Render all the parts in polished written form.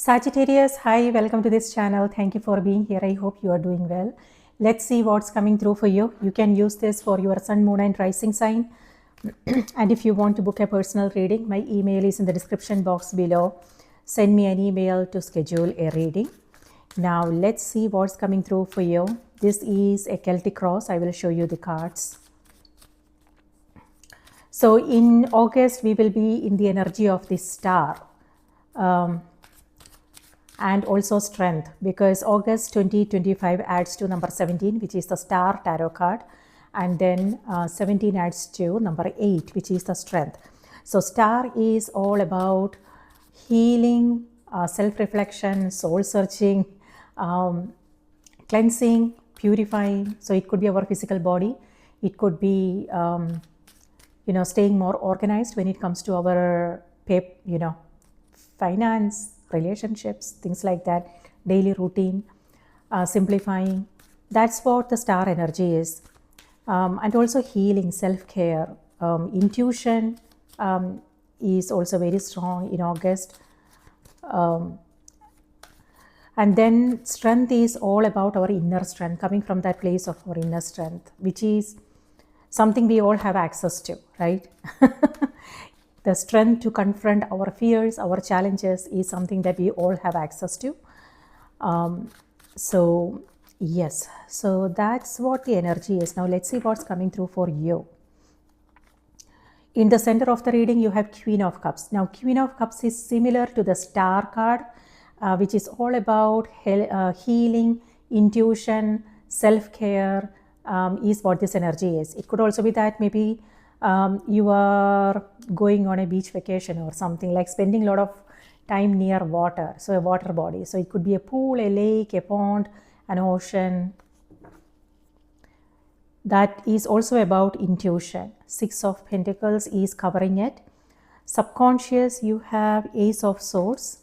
Sagittarius, hi, welcome to this channel. Thank you for being here. I hope you are doing well. Let's see what's coming through for you. You can use this for your sun, moon, and rising sign. And if you want to book a personal reading, my email is in the description box below. Send me an email to schedule a reading. Now, let's see what's coming through for you. This is a Celtic cross. I will show you the cards. So, in August, we will be in the energy of the star. And also strength, because August 2025 adds to number 17, which is the star tarot card, and then 17 adds to number 8, which is the strength. So star is all about healing, self-reflection, soul searching, cleansing, purifying. So it could be our physical body, it could be staying more organized when it comes to our finance, relationships, things like that, daily routine, simplifying. That's what the star energy is. And also healing, self-care, intuition is also very strong in August. And then strength is all about our inner strength, coming from that place of our inner strength, which is something we all have access to, right? The strength to confront our fears, our challenges is something that we all have access to. So yes, so that's what the energy is. Now let's see what's coming through for you. In the center of the reading, you have Queen of Cups. Now Queen of Cups is similar to the star card, which is all about healing, intuition, self-care, is what this energy is. It could also be that maybe you are going on a beach vacation or something, like spending a lot of time near water, so a water body. So it could be a pool, a lake, a pond, an ocean. That is also about intuition. 6 of Pentacles is covering it. Subconscious, you have Ace of Swords.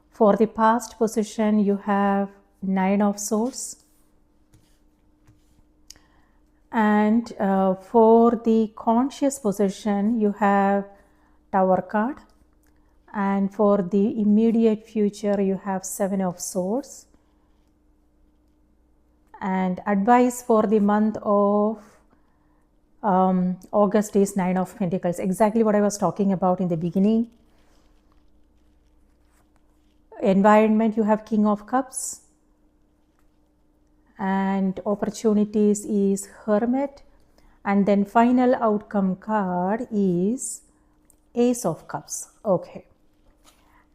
For the past position, you have 9 of Swords. And for the conscious position, you have Tower card. And for the immediate future, you have 7 of Swords. And advice for the month of August is 9 of Pentacles. Exactly what I was talking about in the beginning. Environment, you have King of Cups. And opportunities is Hermit. And then final outcome card is Ace of Cups. Okay.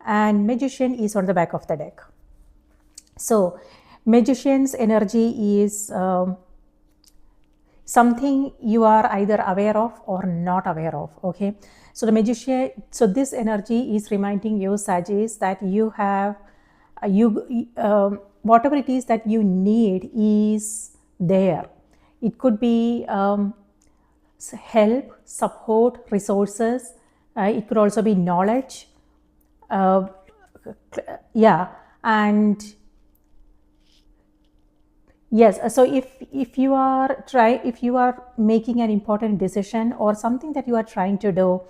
And Magician is on the back of the deck. So Magician's energy is something you are either aware of or not aware of. Okay. So the Magician, so this energy is reminding you, Sagittarius, that you have whatever it is that you need is there. It could be help, support, resources. It could also be knowledge. And yes, so if you are making an important decision or something that you are trying to do,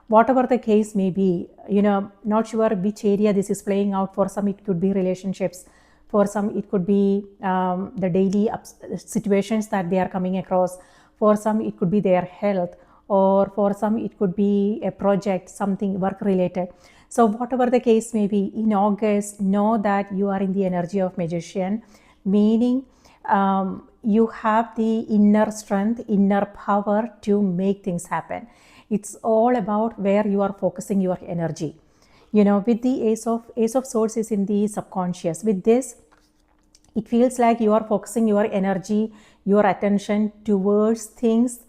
whatever the case may be, not sure which area this is playing out. For some, it could be relationships. For some, it could be the daily situations that they are coming across. For some, it could be their health, or for some, it could be a project, something work related. So whatever the case may be, in August, know that you are in the energy of Magician, meaning you have the inner strength, inner power to make things happen. It's all about where you are focusing your energy. With the Ace of Swords is in the subconscious. With this, it feels like you are focusing your energy, your attention towards things,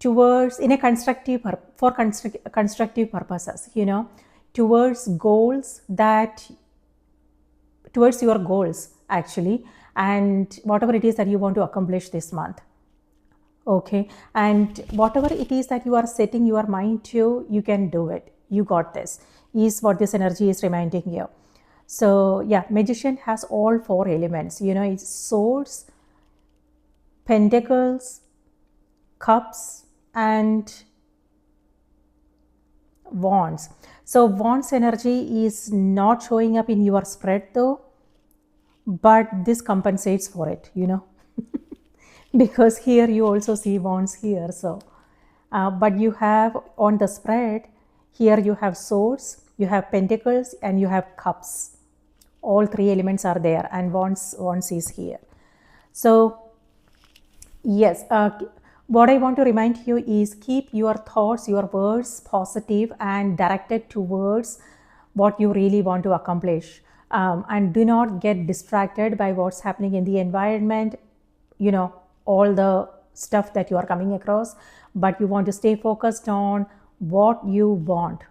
in a constructive purposes, towards your goals actually, and whatever it is that you want to accomplish this month. Okay, and whatever it is that you are setting your mind to, you can do it. You got this, is what this energy is reminding you. So yeah, Magician has all 4 elements. It's Swords, Pentacles, Cups, and Wands. So Wands energy is not showing up in your spread though, but this compensates for it, because here you also see Wands here. So but you have on the spread here, you have swords, you have pentacles, and you have cups. All three elements are there, and Wands is here. So yes, what I want to remind you is keep your thoughts, your words positive and directed towards what you really want to accomplish. And do not get distracted by what's happening in the environment, all the stuff that you are coming across, but you want to stay focused on what you want.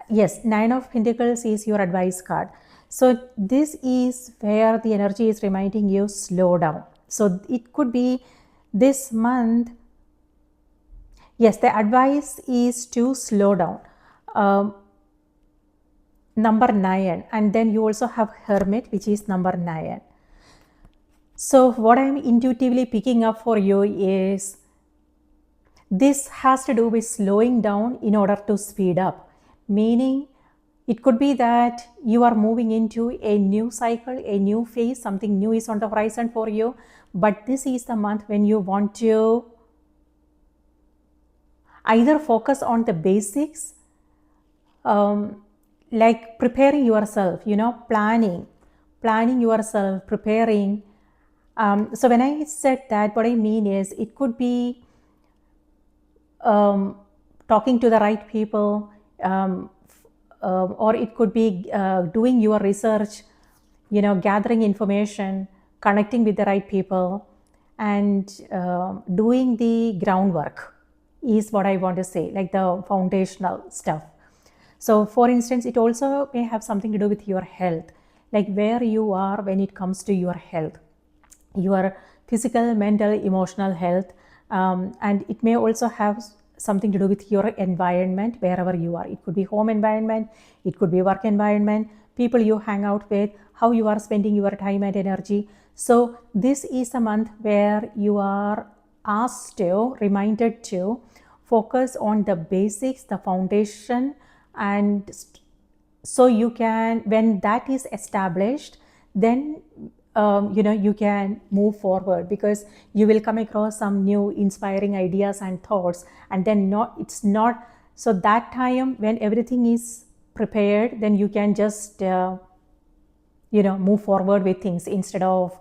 Yes, Nine of Pentacles is your advice card. So this is where the energy is reminding you, slow down. So it could be this month. Yes, the advice is to slow down. Number 9, and then you also have Hermit, which is number 9. So what I'm intuitively picking up for you is this has to do with slowing down in order to speed up. Meaning, it could be that you are moving into a new cycle, a new phase, something new is on the horizon for you. But this is the month when you want to either focus on the basics, like preparing yourself, planning yourself, preparing. So when I said that, what I mean is it could be talking to the right people, or it could be doing your research, gathering information, connecting with the right people, and doing the groundwork is what I want to say, like the foundational stuff. So for instance, it also may have something to do with your health, like where you are when it comes to your health, your physical, mental, emotional health, and it may also have something to do with your environment wherever you are. It could be home environment, it could be work environment, people you hang out with, how you are spending your time and energy. So this is a month where you are asked to, reminded to focus on the basics, the foundation, and so you can, when that is established, then you can move forward, because you will come across some new inspiring ideas and thoughts, and then it's not so that time when everything is prepared, then you can just move forward with things instead of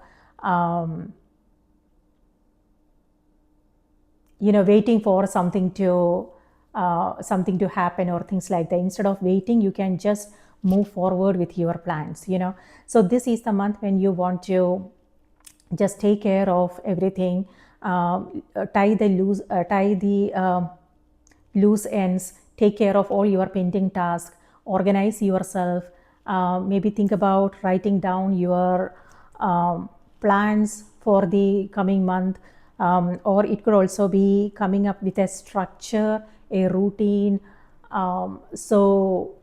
waiting for something to happen or things like that. Instead of waiting, you can just move forward with your plans. So this is the month when you want to just take care of everything, tie the loose ends, take care of all your pending tasks, organize yourself, maybe think about writing down your plans for the coming month, or it could also be coming up with a structure, a routine, so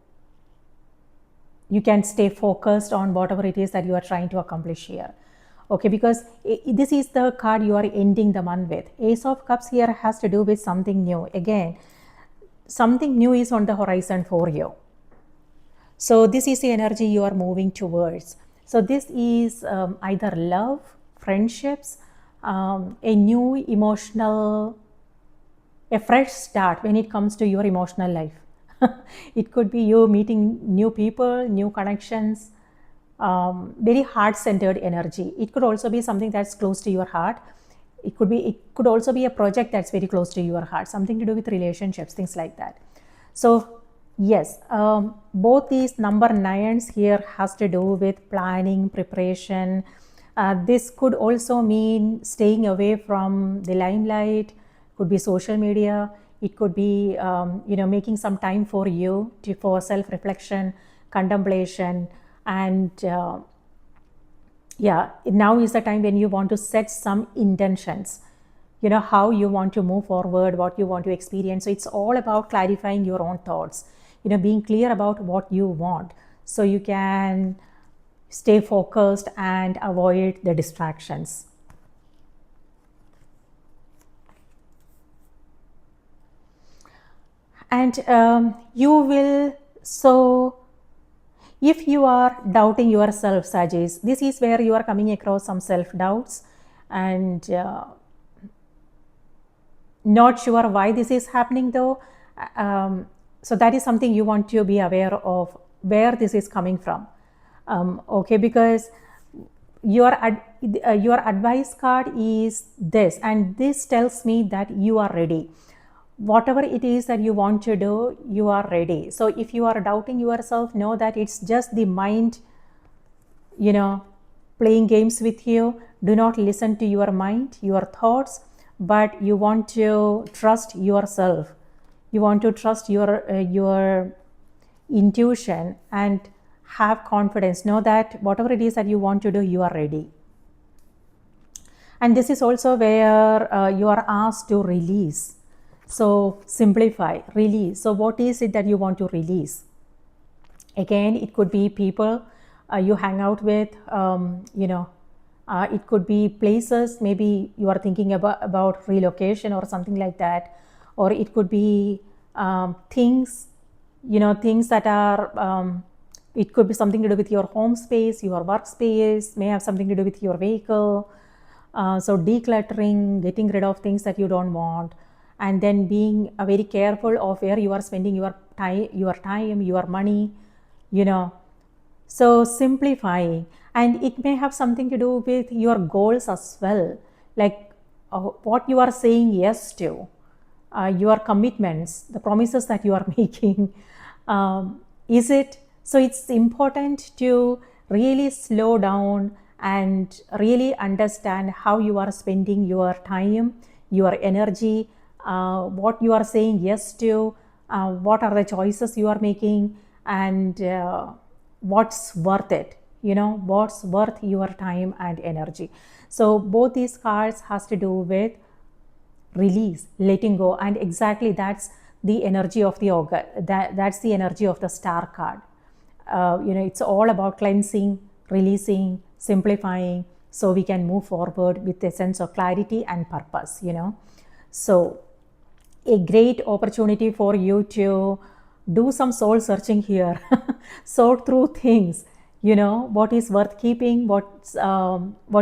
you can stay focused on whatever it is that you are trying to accomplish here. Okay, because this is the card you are ending the month with. Ace of Cups here has to do with something new. Again, something new is on the horizon for you. So this is the energy you are moving towards. So this is either love, friendships, a new emotional, a fresh start when it comes to your emotional life. It could be you meeting new people, new connections, very heart-centered energy. It could also be something that's close to your heart. It could also be a project that's very close to your heart, something to do with relationships, things like that. So yes, both these number 9s here has to do with planning, preparation. This could also mean staying away from the limelight, could be social media. It could be, making some time for you for self-reflection, contemplation, and now is the time when you want to set some intentions, how you want to move forward, what you want to experience. So it's all about clarifying your own thoughts, being clear about what you want, so you can stay focused and avoid the distractions. And you will, so if you are doubting yourself, Sagittarius, this is where you are coming across some self-doubts and not sure why this is happening though. So that is something you want to be aware of, where this is coming from. Okay, because your advice card is this, and this tells me that you are ready. Whatever it is that you want to do, you are ready. So if you are doubting yourself, know that it's just the mind, playing games with you. Do not listen to your mind, your thoughts, but you want to trust yourself. You want to trust your intuition and have confidence. Know that whatever it is that you want to do, you are ready. And this is also where you are asked to release. So simplify, release. So what is it that you want to release? Again, it could be people you hang out with, it could be places, maybe you are thinking about relocation or something like that, or it could be things, things that are, it could be something to do with your home space, your workspace, may have something to do with your vehicle. So decluttering, getting rid of things that you don't want, and then being very careful of where you are spending your time, your money, So simplifying, and it may have something to do with your goals as well, like what you are saying yes to, your commitments, the promises that you are making. Is it? So it's important to really slow down and really understand how you are spending your time, your energy, what you are saying yes to, what are the choices you are making, and what's worth it, what's worth your time and energy. So both these cards has to do with release, letting go, and exactly that's the energy of the ogre. That's the energy of the star card. It's all about cleansing, releasing, simplifying, so we can move forward with a sense of clarity and purpose. So a great opportunity for you to do some soul searching here, sort through things, what is worth keeping, what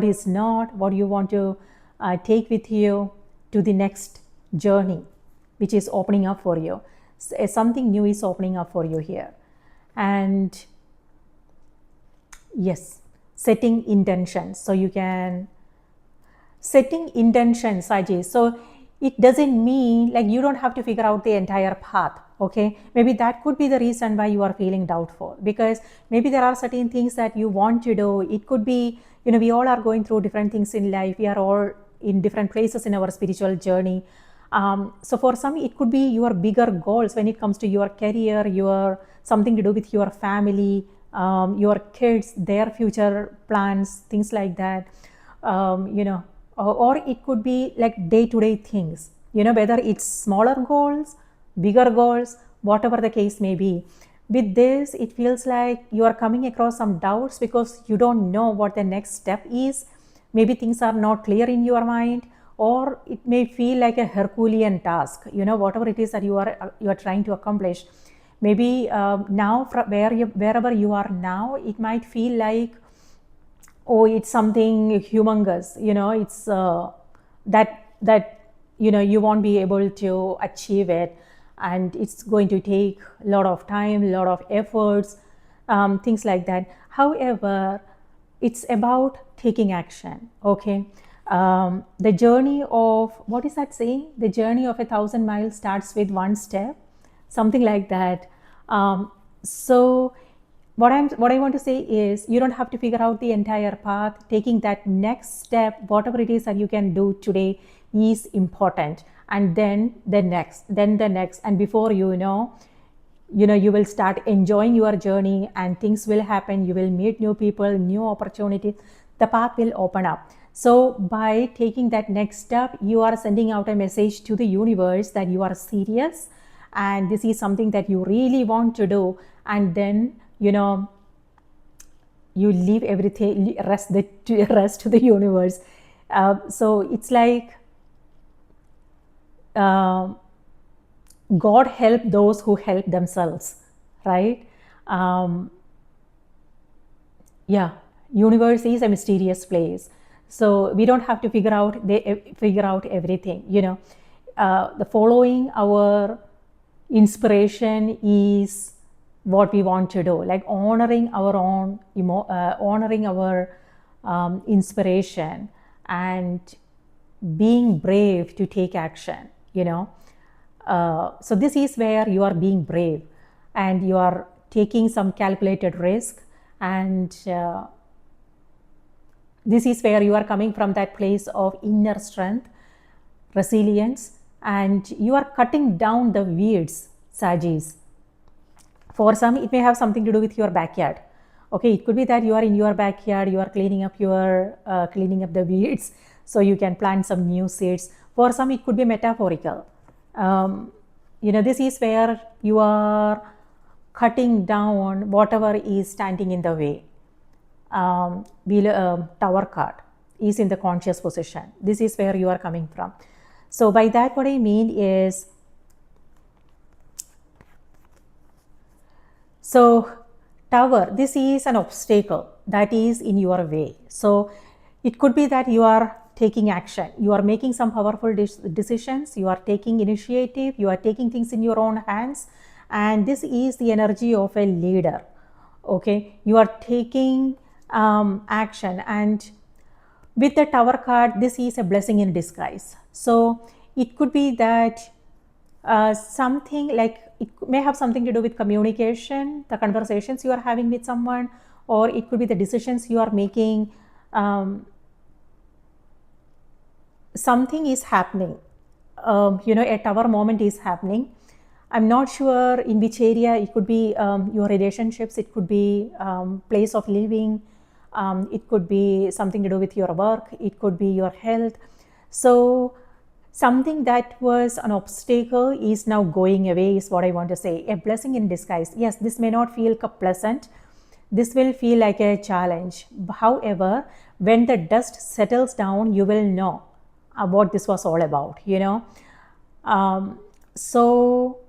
is not, what you want to take with you to the next journey, which is opening up for you. Something new is opening up for you here. And yes, setting intentions. So you can setting intentions, Saji. So it doesn't mean like you don't have to figure out the entire path. Okay, maybe that could be the reason why you are feeling doubtful, because maybe there are certain things that you want to do. It could be, we all are going through different things in life. We are all in different places in our spiritual journey. So for some, it could be your bigger goals when it comes to your career, your something to do with your family, your kids, their future plans, things like that. Or it could be like day-to-day things, whether it's smaller goals, bigger goals, whatever the case may be. With this, it feels like you are coming across some doubts because you don't know what the next step is. Maybe things are not clear in your mind, or it may feel like a Herculean task, whatever it is that you are trying to accomplish. Maybe now, wherever you are now, it might feel like, oh, it's something humongous, it's that you won't be able to achieve it, and it's going to take a lot of time, a lot of efforts, things like that. However, it's about taking action. Okay, the journey of, what is that saying? The journey of 1,000 miles starts with one step, something like that. So what I want to say is, you don't have to figure out the entire path. Taking that next step, whatever it is that you can do today, is important. And then the next, and before you know, you will start enjoying your journey, and things will happen. You will meet new people, new opportunities. The path will open up. So by taking that next step, you are sending out a message to the universe that you are serious and this is something that you really want to do. And then, you leave everything, rest to the universe. So it's like, God help those who help themselves, right? um, yeah, universe is a mysterious place, so we don't have to figure out everything, the following our inspiration is what we want to do, like honoring our own honoring our inspiration, and being brave to take action, so this is where you are being brave and you are taking some calculated risk, and this is where you are coming from that place of inner strength, resilience, and you are cutting down the weeds, Sagis. For some, it may have something to do with your backyard. Okay, it could be that you are in your backyard, you are cleaning up the weeds, so you can plant some new seeds. For some, it could be metaphorical. This is where you are cutting down whatever is standing in the way. Tower card is in the conscious position. This is where you are coming from. So by that, what I mean is, so tower, this is an obstacle that is in your way. So it could be that you are taking action, you are making some powerful decisions, you are taking initiative, you are taking things in your own hands, and this is the energy of a leader. Okay, you are taking action, and with the tower card, this is a blessing in disguise. So it could be that something like, it may have something to do with communication, the conversations you are having with someone, or it could be the decisions you are making. Something is happening, a tower moment is happening. I'm not sure in which area. It could be your relationships, it could be place of living, it could be something to do with your work, it could be your health. So something that was an obstacle is now going away, is what I want to say. A blessing in disguise. Yes, this may not feel pleasant. This will feel like a challenge. However, when the dust settles down, you will know what this was all about, so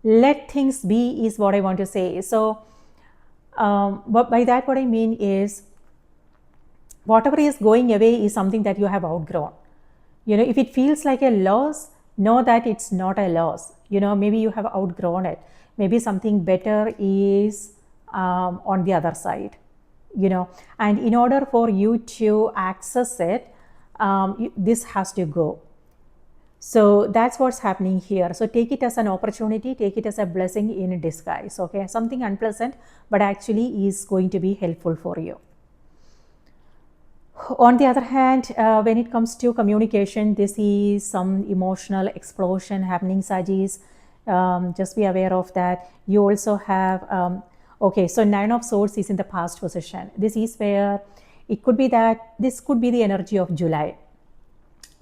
let things be is what I want to say. So but by that, what I mean is, whatever is going away is something that you have outgrown. If it feels like a loss, know that it's not a loss. Maybe you have outgrown it. Maybe something better is on the other side, and in order for you to access it, this has to go. So that's what's happening here. So take it as an opportunity, take it as a blessing in disguise. Okay, something unpleasant, but actually is going to be helpful for you. On the other hand, when it comes to communication, this is some emotional explosion happening, Sagis. Just be aware of that. You also have, okay, so 9 of Swords is in the past position. This is where it could be that this could be the energy of July.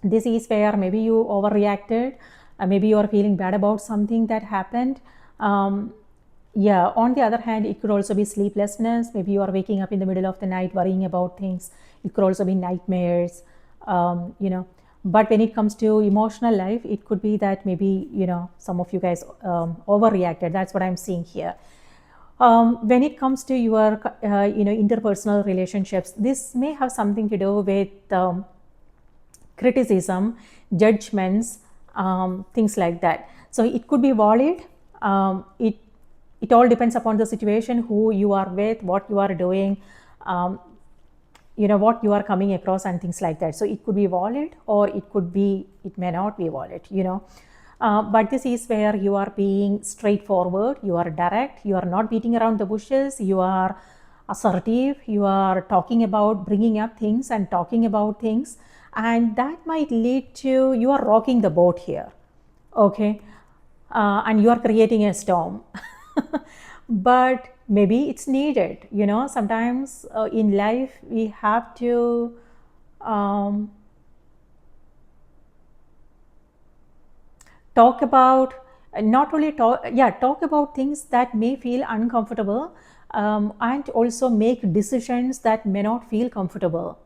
This is where maybe you overreacted, maybe you are feeling bad about something that happened. Yeah, on the other hand, it could also be sleeplessness. Maybe you are waking up in the middle of the night worrying about things. It could also be nightmares, but when it comes to emotional life, it could be that maybe, some of you guys overreacted. That's what I'm seeing here. When it comes to your, interpersonal relationships, this may have something to do with criticism, judgments, things like that. So it could be valid. It all depends upon the situation, who you are with, what you are doing, what you are coming across, and things like that. So it could be valid, or it may not be valid, but this is where you are being straightforward, you are direct, you are not beating around the bushes, you are assertive, you are talking about bringing up things and talking about things, and that might lead to you are rocking the boat here. Okay, and you are creating a storm. But maybe it's needed. Sometimes in life we have to talk about, talk about things that may feel uncomfortable, and also make decisions that may not feel comfortable,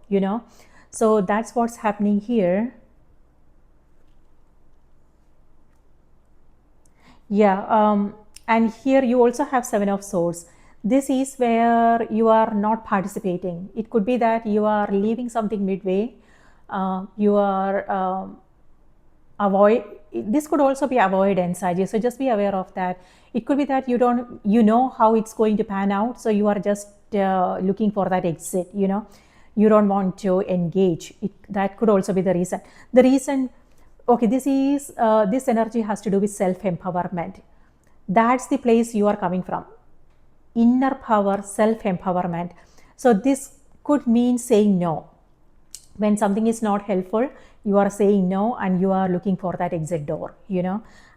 so that's what's happening here. Yeah, and here you also have Seven of Swords. This is where you are not participating. It could be that you are leaving something midway. You are avoid. This could also be avoidance, Saji. So just be aware of that. It could be that you know how it's going to pan out, so you are just looking for that exit. You don't want to engage. That could also be the reason. The reason. Okay, this energy has to do with self-empowerment. That's the place you are coming from. Inner power, self-empowerment. So this could mean saying no. When something is not helpful, you are saying no and you are looking for that exit door,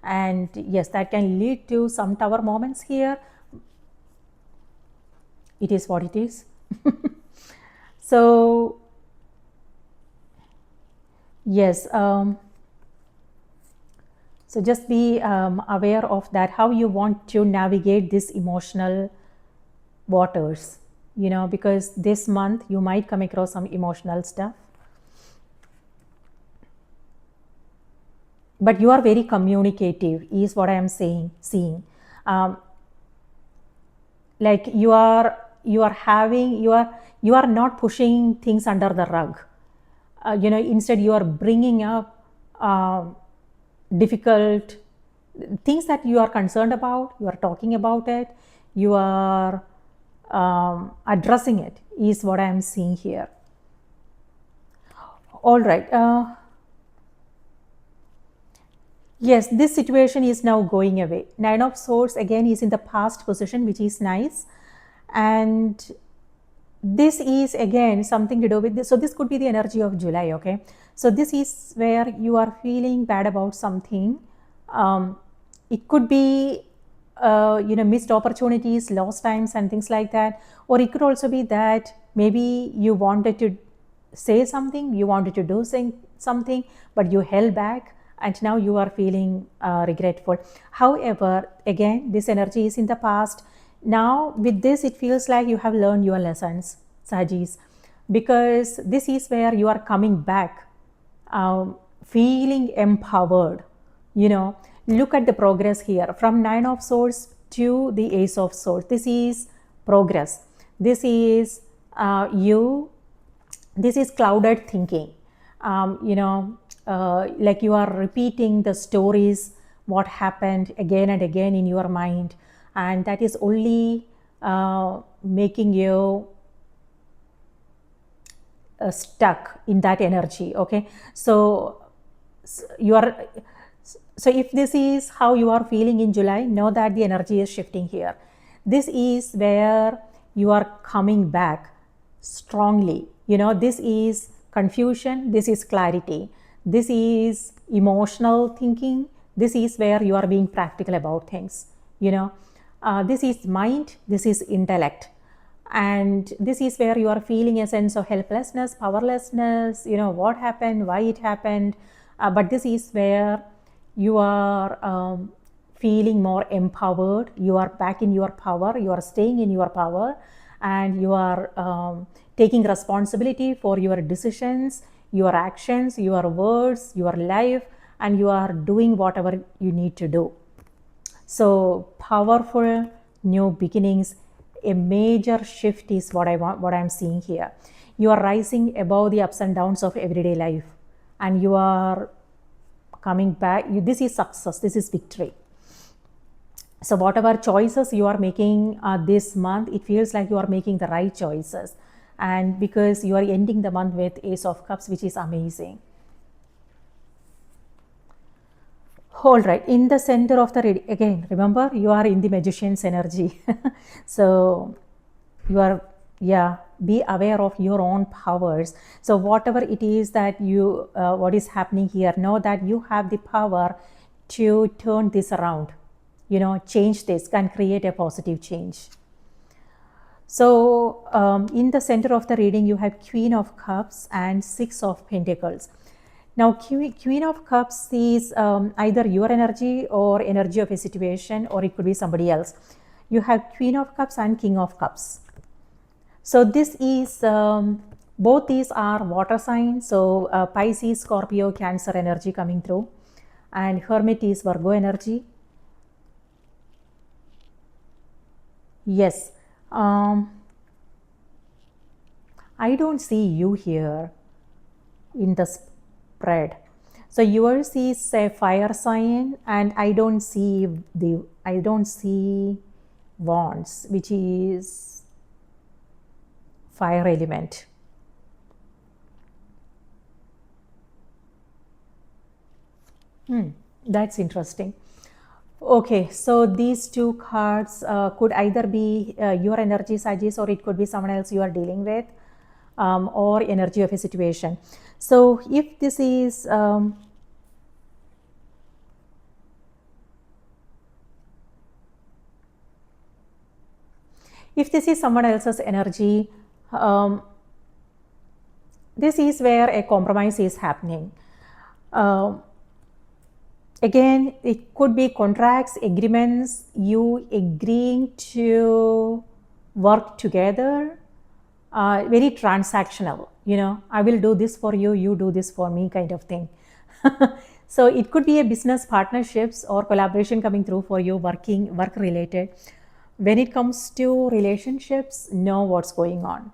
And yes, that can lead to some tower moments here. It is what it is. So, yes. So just be aware of that, how you want to navigate this emotional waters, because this month you might come across some emotional stuff. But you are very communicative, is what I am seeing. Like you are not pushing things under the rug. Instead you are bringing up difficult things that you are concerned about. You are talking about it. You are addressing it, is what I am seeing here. All right. Yes, this situation is now going away. Nine of Swords again is in the past position, which is nice. And this is again something to do with this. So this could be the energy of July, okay? So this is where you are feeling bad about something. It could be, missed opportunities, lost times and things like that. Or it could also be that maybe you wanted to say something, you wanted to do something, but you held back. And now you are feeling regretful. However, again, this energy is in the past. Now, with this, it feels like you have learned your lessons, Sagis, because this is where you are coming back, feeling empowered. Look at the progress here from Nine of Swords to the Ace of Swords. This is progress. This is this is clouded thinking. Like you are repeating the stories, what happened again and again in your mind, and that is only making you stuck in that energy. Okay, so if this is how you are feeling in July, know that the energy is shifting here. This is where you are coming back strongly. This is confusion, this is clarity. This is emotional thinking. This is where you are being practical about things. This is mind, this is intellect. And this is where you are feeling a sense of helplessness, powerlessness, what happened, why it happened. But this is where you are feeling more empowered. You are back in your power. You are staying in your power. And you are taking responsibility for your decisions, your actions, your words, your life, and you are doing whatever you need to do. So powerful new beginnings, a major shift is what I'm seeing here. You are rising above the ups and downs of everyday life, and you are coming back. This is success, this is victory. So whatever choices you are making this month, it feels like you are making the right choices. And because you are ending the month with Ace of Cups, which is amazing. All right, in the center of the reading, again, remember, you are in the Magician's energy. So you are, be aware of your own powers. So whatever it is that what is happening here, know that you have the power to turn this around, change this and create a positive change. So in the center of the reading, you have Queen of Cups and Six of Pentacles. Now, Queen of Cups is either your energy or energy of a situation, or it could be somebody else. You have Queen of Cups and King of Cups. So this is, both these are water signs. So Pisces, Scorpio, Cancer energy coming through. And Hermit is Virgo energy. Yes. I don't see you here in the spread. So yours is a fire sign, and I don't see wands, which is fire element. That's interesting. Okay, so these two cards could either be your energy, Sagittarius, or it could be someone else you are dealing with, or energy of a situation. So if this is someone else's energy, this is where a compromise is happening. Again, it could be contracts, agreements, you agreeing to work together, very transactional, I will do this for you, you do this for me kind of thing. So it could be a business partnerships or collaboration coming through for you, work related. When it comes to relationships, know what's going on.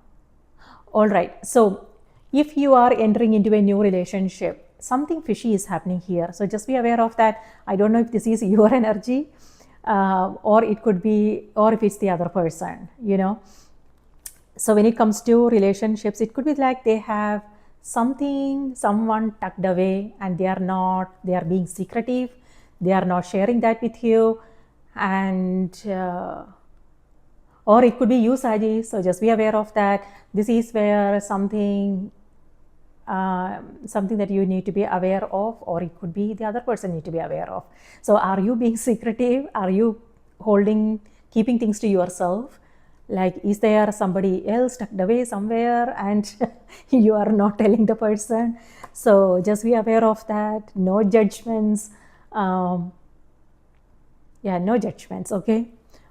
All right. So if you are entering into a new relationship, something fishy is happening here. So just be aware of that. I don't know if this is your energy, or it could be, or if it's the other person, So when it comes to relationships, it could be like they have someone tucked away, and they are being secretive. They are not sharing that with you. And, or it could be you, Saji. So just be aware of that. This is where something that you need to be aware of, or it could be the other person need to be aware of. So are you being secretive? Are you keeping things to yourself? Like, is there somebody else tucked away somewhere and you are not telling the person? So just be aware of that. No judgments. No judgments, okay?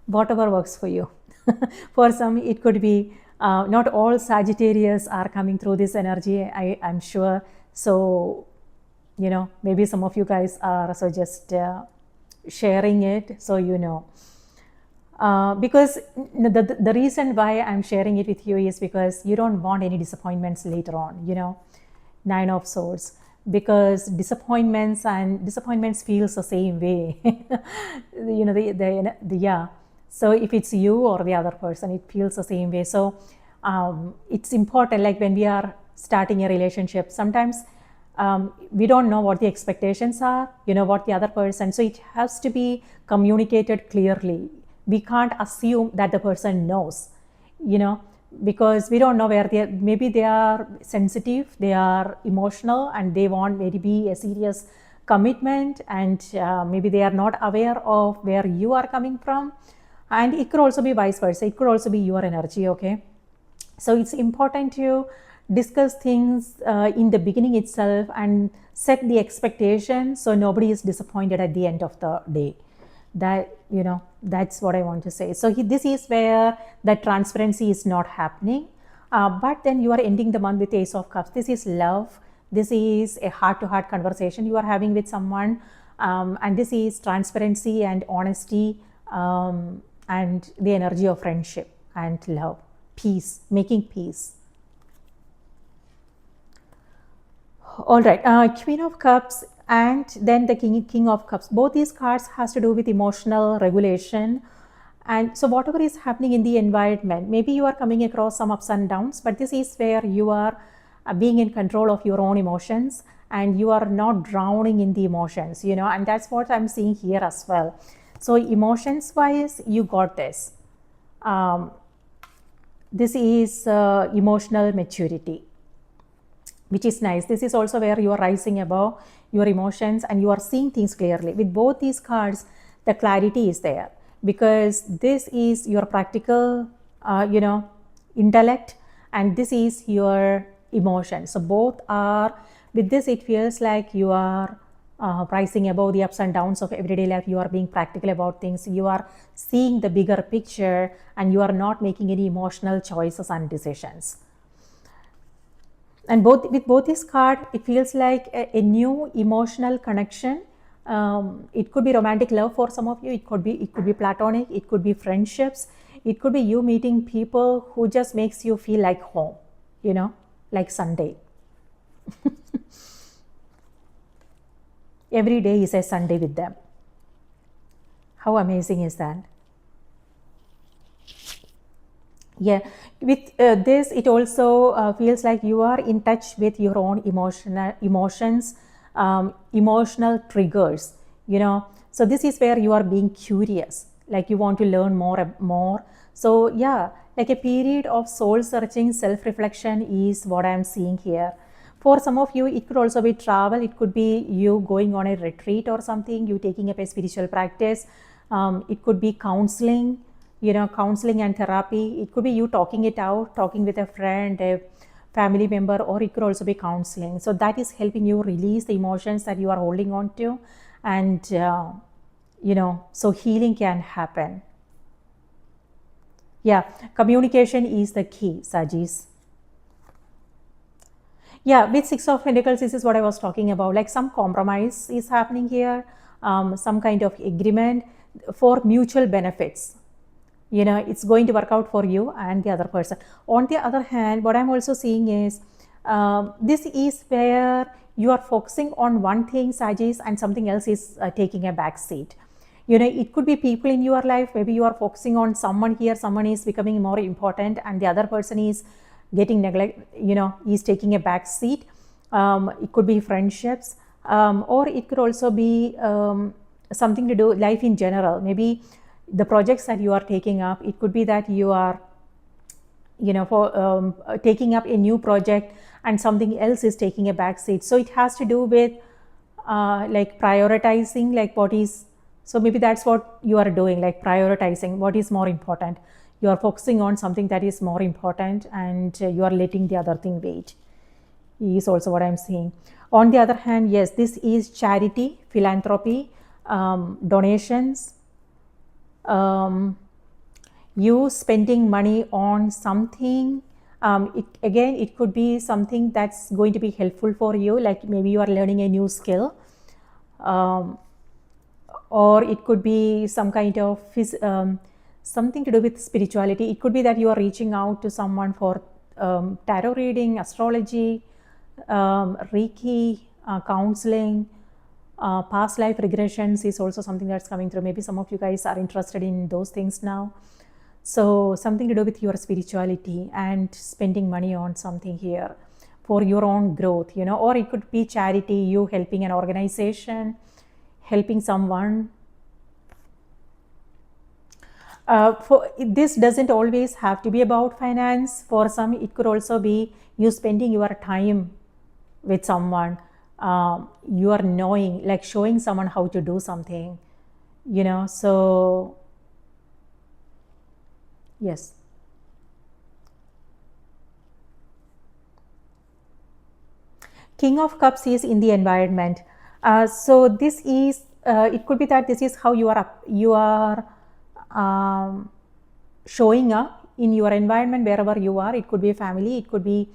Whatever works for you. For some, it could be not all Sagittarius are coming through this energy, I'm sure. So, maybe some of you guys are also just sharing it, so because the reason why I'm sharing it with you is because you don't want any disappointments later on, 9 of Swords, because disappointments feels the same way. So if it's you or the other person, it feels the same way. So it's important, like when we are starting a relationship, sometimes we don't know what the expectations are, what the other person, so it has to be communicated clearly. We can't assume that the person knows, because we don't know where maybe they are sensitive, they are emotional, and they want maybe a serious commitment, and maybe they are not aware of where you are coming from. And it could also be vice versa. It could also be your energy, okay? So it's important to discuss things in the beginning itself and set the expectation so nobody is disappointed at the end of the day. That's what I want to say. So this is where that transparency is not happening. But then you are ending the month with Ace of Cups. This is love. This is a heart-to-heart conversation you are having with someone. And this is transparency and honesty, and the energy of friendship and love, peace, making peace. All right, Queen of Cups and then the King of Cups. Both these cards has to do with emotional regulation. And so whatever is happening in the environment, maybe you are coming across some ups and downs, but this is where you are being in control of your own emotions, and you are not drowning in the emotions, and that's what I'm seeing here as well. So emotions wise, you got this. This is emotional maturity, which is nice. This is also where you are rising above your emotions and you are seeing things clearly. With both these cards, the clarity is there, because this is your practical, intellect, and this is your emotion. So both are, with this, it feels like you are rising above the ups and downs of everyday life. You are being practical about things. You are seeing the bigger picture, and you are not making any emotional choices and decisions. And with both this card, it feels like a new emotional connection. It could be romantic love for some of you. It could be platonic. It could be friendships. It could be you meeting people who just makes you feel like home, like Sunday. Every day is a Sunday with them. How amazing is that? Yeah, with this, it also feels like you are in touch with your own emotions, emotional triggers. So this is where you are being curious, like you want to learn more. So yeah, like a period of soul searching, self reflection is what I am seeing here. For some of you, it could also be travel. It could be you going on a retreat or something, you taking up a spiritual practice. It could be counseling, counseling and therapy. It could be you talking it out, talking with a friend, a family member, or it could also be counseling. So that is helping you release the emotions that you are holding on to. And, so healing can happen. Yeah, communication is the key, Sajis. Yeah, with Six of Pentacles, this is what I was talking about. Like some compromise is happening here, some kind of agreement for mutual benefits. It's going to work out for you and the other person. On the other hand, what I'm also seeing is this is where you are focusing on one thing, Sagis, and something else is taking a back seat. It could be people in your life. Maybe you are focusing on someone here, someone is becoming more important, and the other person is getting neglect, is taking a back seat. It could be friendships, or it could also be something to do life in general. Maybe the projects that you are taking up, it could be that you are for taking up a new project and something else is taking a back seat. So it has to do with like prioritizing, like what is, so maybe that's what you are doing, like prioritizing what is more important. You are focusing on something that is more important and you are letting the other thing wait, is also what I'm seeing. On the other hand, yes, this is charity, philanthropy, donations, you spending money on something. It could be something that's going to be helpful for you, like maybe you are learning a new skill, or it could be some kind of something to do with spirituality. It could be that you are reaching out to someone for tarot reading, astrology, Reiki, counseling. Past life regressions is also something that's coming through. Maybe some of you guys are interested in those things now. So something to do with your spirituality and spending money on something here for your own growth, or it could be charity, you helping an organization, helping someone. For this doesn't always have to be about finance. For some, it could also be you spending your time with someone. You are knowing, like showing someone how to do something, so yes. King of Cups is in the environment. So this is, it could be that this is how you are showing up in your environment wherever you are. It could be family, it could be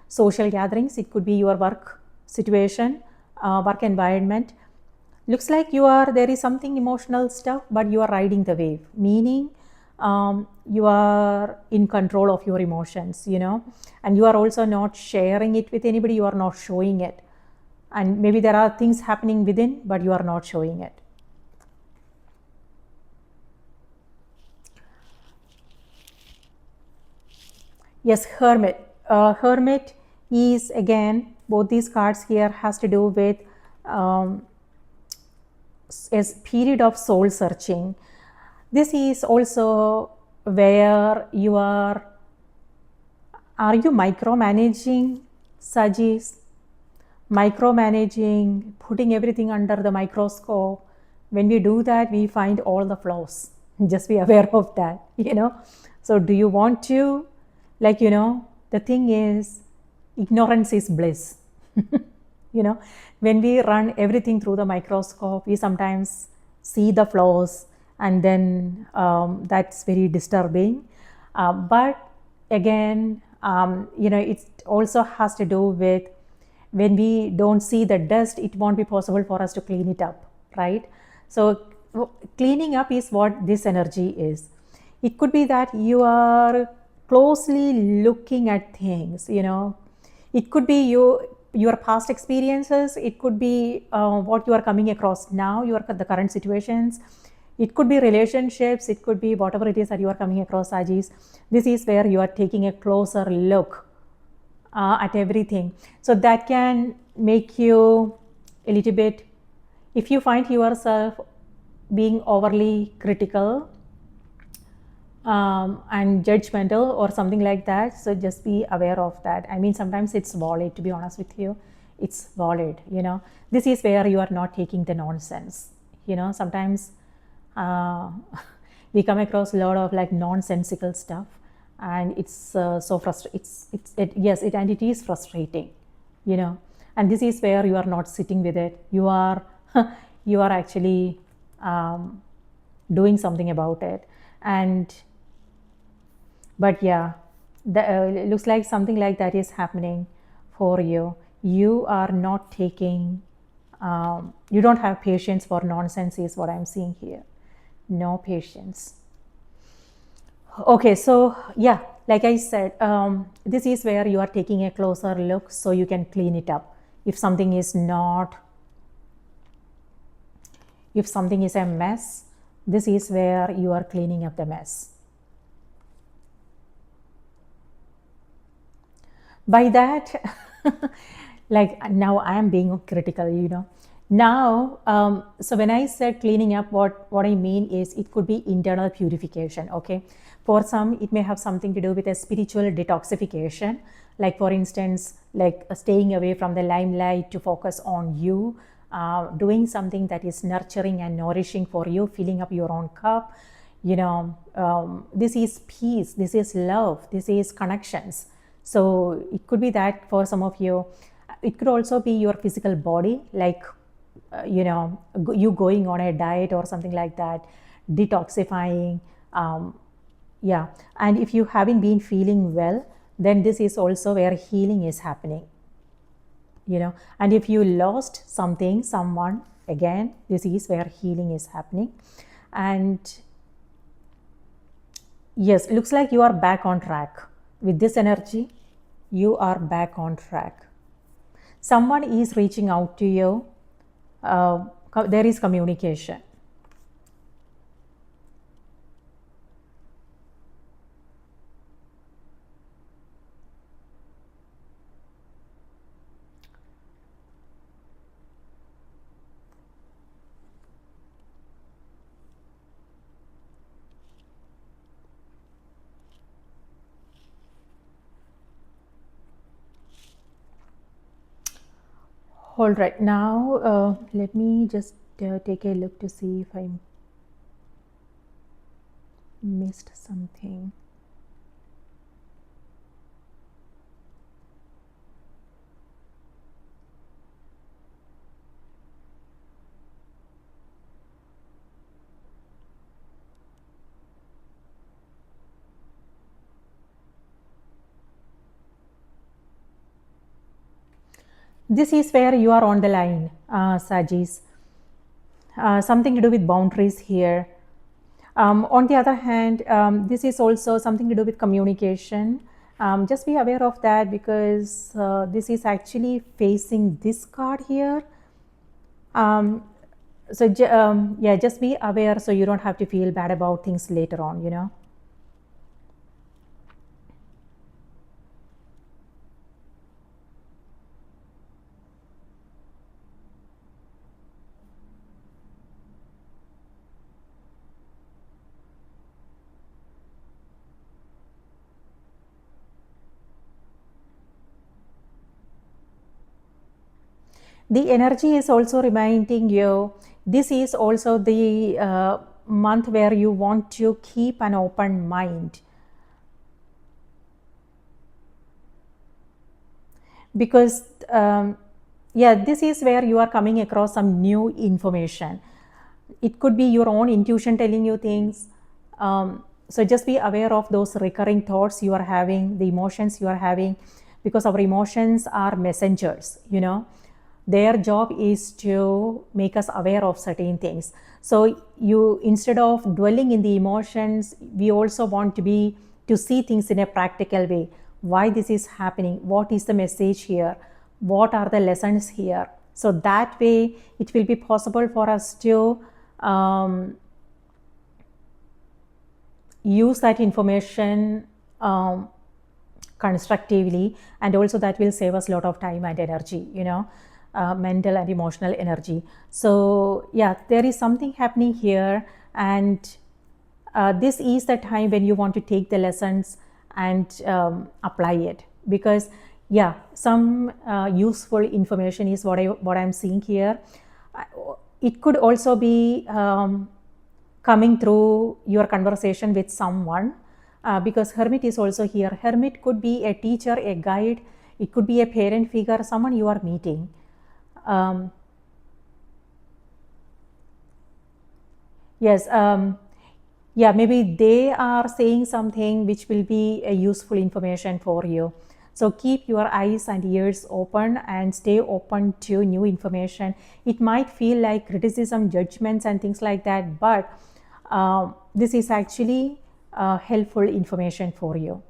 social gatherings, it could be your work situation, work environment. Looks like there is something emotional stuff, but you are riding the wave, meaning you are in control of your emotions, and you are also not sharing it with anybody, you are not showing it. And maybe there are things happening within, but you are not showing it. Yes, Hermit. Hermit is, again, both these cards here has to do with a period of soul searching. This is also where you are you micromanaging, Sagis? Micromanaging, putting everything under the microscope. When we do that, we find all the flaws. Just be aware of that, So do you want to, the thing is, ignorance is bliss. When we run everything through the microscope, we sometimes see the flaws, and then that's very disturbing. But again, it also has to do with when we don't see the dust, it won't be possible for us to clean it up, right? So cleaning up is what this energy is. It could be that you are closely looking at things, it could be your past experiences, it could be what you are coming across now, the current situations, it could be relationships, it could be whatever it is that you are coming across, Ajis. This is where you are taking a closer look at everything. So that can make you a little bit, if you find yourself being overly critical and judgmental or something like that, so just be aware of that. I mean, sometimes it's valid, to be honest with you, it's valid. This is where you are not taking the nonsense. Sometimes we come across a lot of like nonsensical stuff, and it's so frustrating. It is frustrating, and this is where you are not sitting with it. You are you are actually doing something about it. But yeah, it looks like something like that is happening for you. You are not taking you don't have patience for nonsense, is what I'm seeing here. No patience. Okay, so yeah, like I said, this is where you are taking a closer look so you can clean it up. If something is a mess, this is where you are cleaning up the mess. By that, like now I am being critical, Now, so when I said cleaning up, what I mean is it could be internal purification, okay? For some, it may have something to do with a spiritual detoxification. Like for instance, like staying away from the limelight to focus on you, doing something that is nurturing and nourishing for you, filling up your own cup. This is peace, this is love, this is connections. So it could be that for some of you. It could also be your physical body, like you going on a diet or something like that, detoxifying. Yeah, and if you haven't been feeling well, then this is also where healing is happening. And if you lost someone, again, this is where healing is happening. And yes, looks like you are back on track with this energy. You are back on track. Someone is reaching out to you. There is communication. All right, now let me just take a look to see if I missed something. This is where you are on the line, Sagis. Something to do with boundaries here. On the other hand, this is also something to do with communication. Just be aware of that, because this is actually facing this card here. Yeah, just be aware so you don't have to feel bad about things later on, The energy is also reminding you, this is also the month where you want to keep an open mind. Because, yeah, this is where you are coming across some new information. It could be your own intuition telling you things. So just be aware of those recurring thoughts you are having, the emotions you are having, because our emotions are messengers, Their job is to make us aware of certain things. So you, instead of dwelling in the emotions, we also want to see things in a practical way. Why this is happening? What is the message here? What are the lessons here? So that way it will be possible for us to use that information constructively, and also that will save us a lot of time and energy, mental and emotional energy. So yeah, there is something happening here, and this is the time when you want to take the lessons and apply it, because yeah, some useful information is what I'm seeing here. It could also be coming through your conversation with someone, because Hermit is also here. Hermit could be a teacher, a guide, it could be a parent figure, someone you are meeting. Yes, yeah, maybe they are saying something which will be a useful information for you. So keep your eyes and ears open and stay open to new information. It might feel like criticism, judgments, and things like that, but this is actually helpful information for you.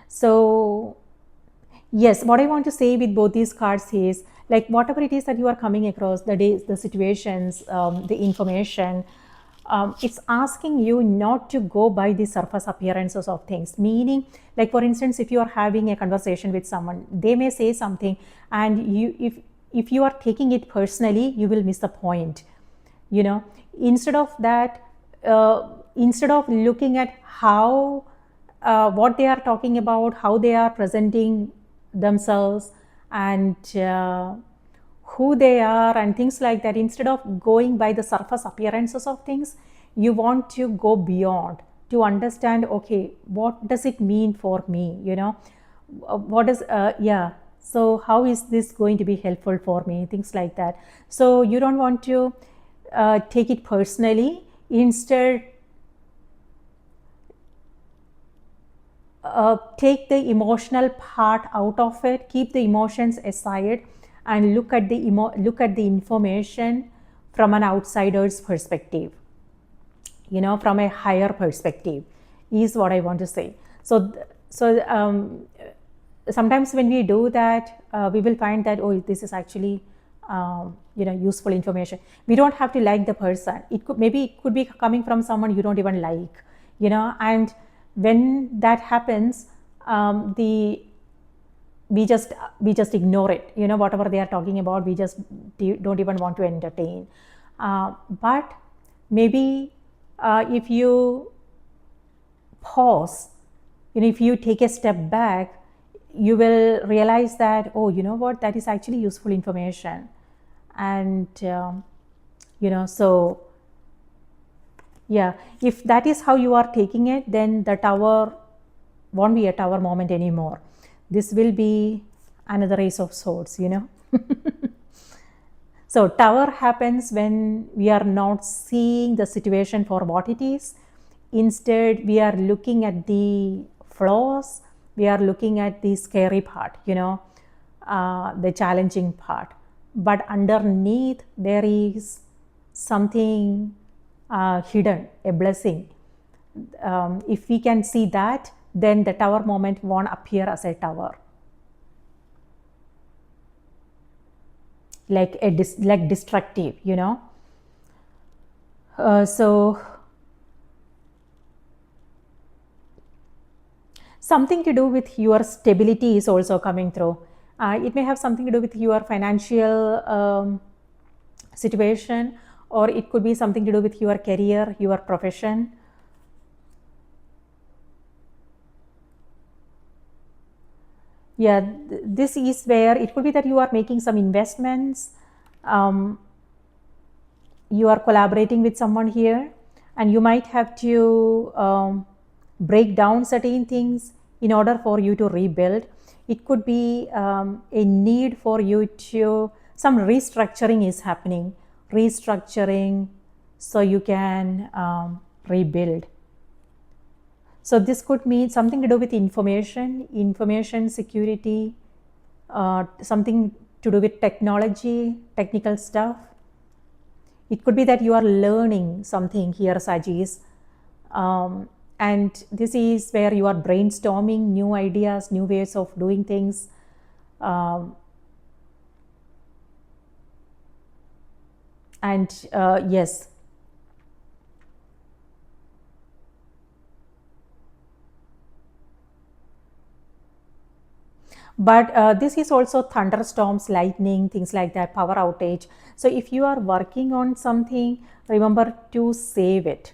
So yes, what I want to say with both these cards is, like, whatever it is that you are coming across, the days, the situations, the information, it's asking you not to go by the surface appearances of things. Meaning, like, for instance, if you are having a conversation with someone, they may say something, and if you are taking it personally, you will miss the point. Instead of that, instead of looking at how what they are talking about, how they are presenting themselves, and who they are, and things like that, instead of going by the surface appearances of things, you want to go beyond to understand, okay, what does it mean for me? What is yeah, so how is this going to be helpful for me? Things like that. So you don't want to take it personally. Instead, take the emotional part out of it, keep the emotions aside, and look at the information from an outsider's perspective, from a higher perspective, is what I want to say. So sometimes when we do that, we will find that, oh, this is actually useful information. We don't have to like the person. It could be coming from someone you don't even like, and when that happens, we just ignore it. Whatever they are talking about, we just don't even want to entertain. But maybe if you pause, if you take a step back, you will realize that, oh, you know what, that is actually useful information. And so yeah, if that is how you are taking it, then the tower won't be a tower moment anymore. This will be another Ace of Swords. So tower happens when we are not seeing the situation for what it is. Instead, we are looking at the flaws, we are looking at the scary part, the challenging part. But underneath, there is something hidden, a blessing. If we can see that, then the tower moment won't appear as a tower, like destructive, so something to do with your stability is also coming through. It may have something to do with your financial situation, or it could be something to do with your career, your profession. Yeah, this is where it could be that you are making some investments, you are collaborating with someone here, and you might have to break down certain things in order for you to rebuild. It could be a need for you to, some restructuring is happening, so you can rebuild. So this could mean something to do with information security, something to do with technology, technical stuff. It could be that you are learning something here, Sagittarius. And this is where you are brainstorming new ideas, new ways of doing things. Yes. But this is also thunderstorms, lightning, things like that, power outage. So if you are working on something, remember to save it,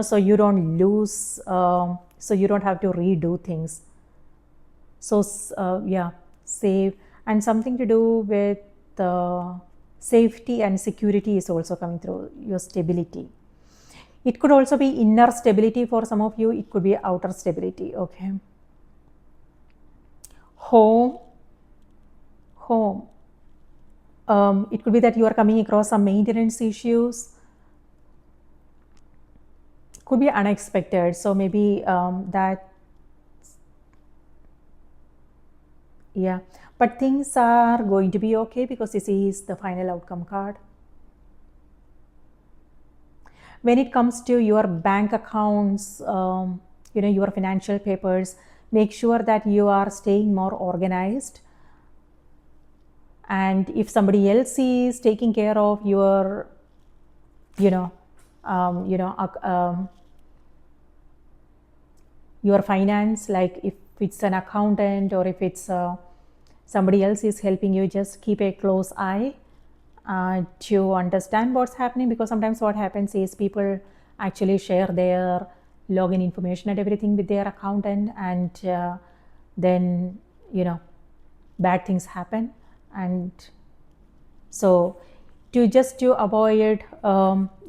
so you don't lose, so you don't have to redo things. So yeah, save. And something to do with safety and security is also coming through, your stability. It could also be inner stability for some of you. It could be outer stability. Okay. Home. It could be that you are coming across some maintenance issues. Could be unexpected. So maybe that, yeah. But things are going to be okay because this is the final outcome card. When it comes to your bank accounts, your financial papers, make sure that you are staying more organized. And if somebody else is taking care of your, your finance, like if it's an accountant or if it's somebody else is helping you, just keep a close eye to understand what's happening, because sometimes what happens is people actually share their login information and everything with their accountant, and then bad things happen. And so to avoid,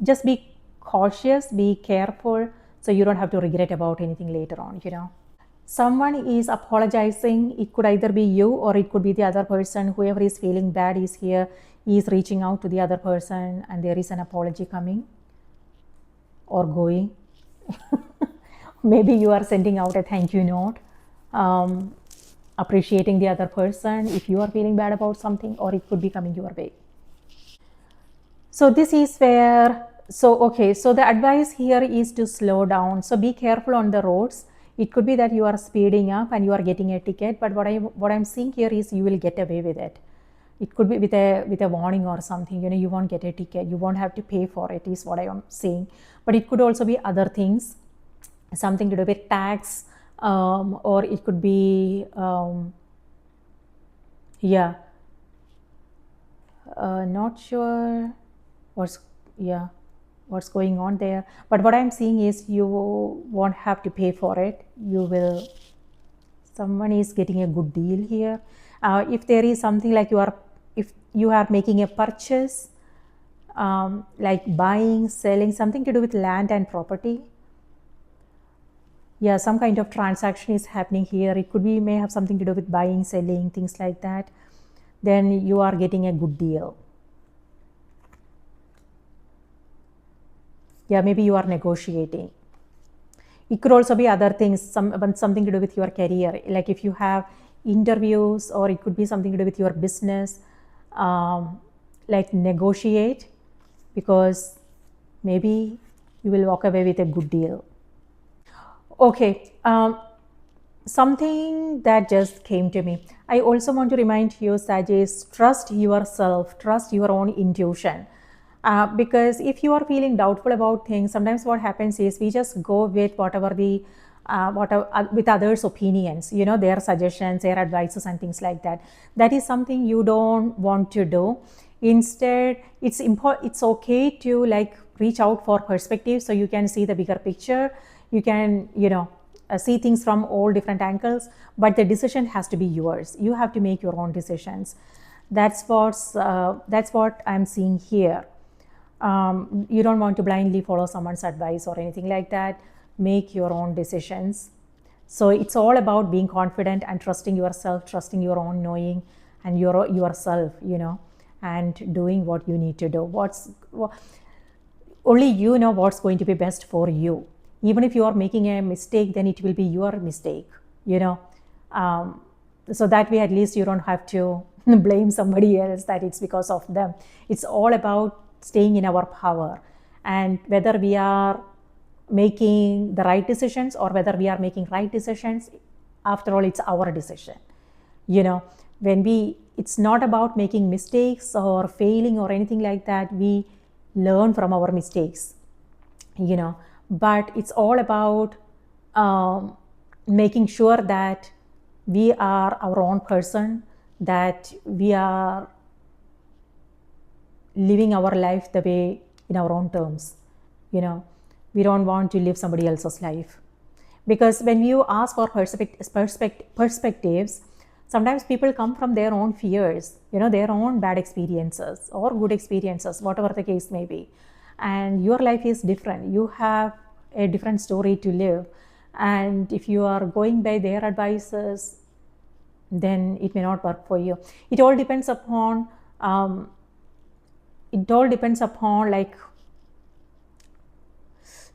just be cautious, be careful, so you don't have to regret about anything later on. Someone is apologizing. It could either be you or it could be the other person. Whoever is feeling bad is here, is reaching out to the other person, and there is an apology coming or going. Maybe you are sending out a thank you note, appreciating the other person if you are feeling bad about something, or it could be coming your way. So this is where, so the advice here is to slow down. So be careful on the roads. It could be that you are speeding up and you are getting a ticket, but what I'm seeing here is you will get away with it. It could be with a warning or something. You won't get a ticket. You won't have to pay for it, is what I am saying. But it could also be other things, something to do with tax, or it could be not sure what's going on there. But what I'm seeing is you won't have to pay for it. Someone is getting a good deal here. If there is something like if you are making a purchase, like buying, selling, something to do with land and property. Yeah, some kind of transaction is happening here. It could be, may have something to do with buying, selling, things like that. Then you are getting a good deal. Yeah, maybe you are negotiating. It could also be other things, something to do with your career, like if you have interviews, or it could be something to do with your business, like negotiate, because maybe you will walk away with a good deal. Okay, something that just came to me. I also want to remind you, Sagittarius, trust yourself, trust your own intuition. Because if you are feeling doubtful about things, sometimes what happens is we just go with whatever with others' opinions, their suggestions, their advices, and things like that. That is something you don't want to do. Instead, it's okay to reach out for perspective, so you can see the bigger picture. You can see things from all different angles, but the decision has to be yours. You have to make your own decisions. That's what I'm seeing here. You don't want to blindly follow someone's advice or anything like that. Make your own decisions. So it's all about being confident and trusting yourself, trusting your own knowing and yourself, and doing what you need to do. Only you know what's going to be best for you. Even if you are making a mistake, then it will be your mistake, so that way at least you don't have to blame somebody else that it's because of them. It's all about staying in our power, and whether we are making the right decisions or whether we are making right decisions, after all, it's our decision. It's not about making mistakes or failing or anything like that. We learn from our mistakes, but it's all about making sure that we are our own person, that we are living our life the way in our own terms. We don't want to live somebody else's life, because when you ask for perspectives, sometimes people come from their own fears, their own bad experiences or good experiences, whatever the case may be, and your life is different. You have a different story to live, and if you are going by their advices, then it may not work for you. It all depends upon like,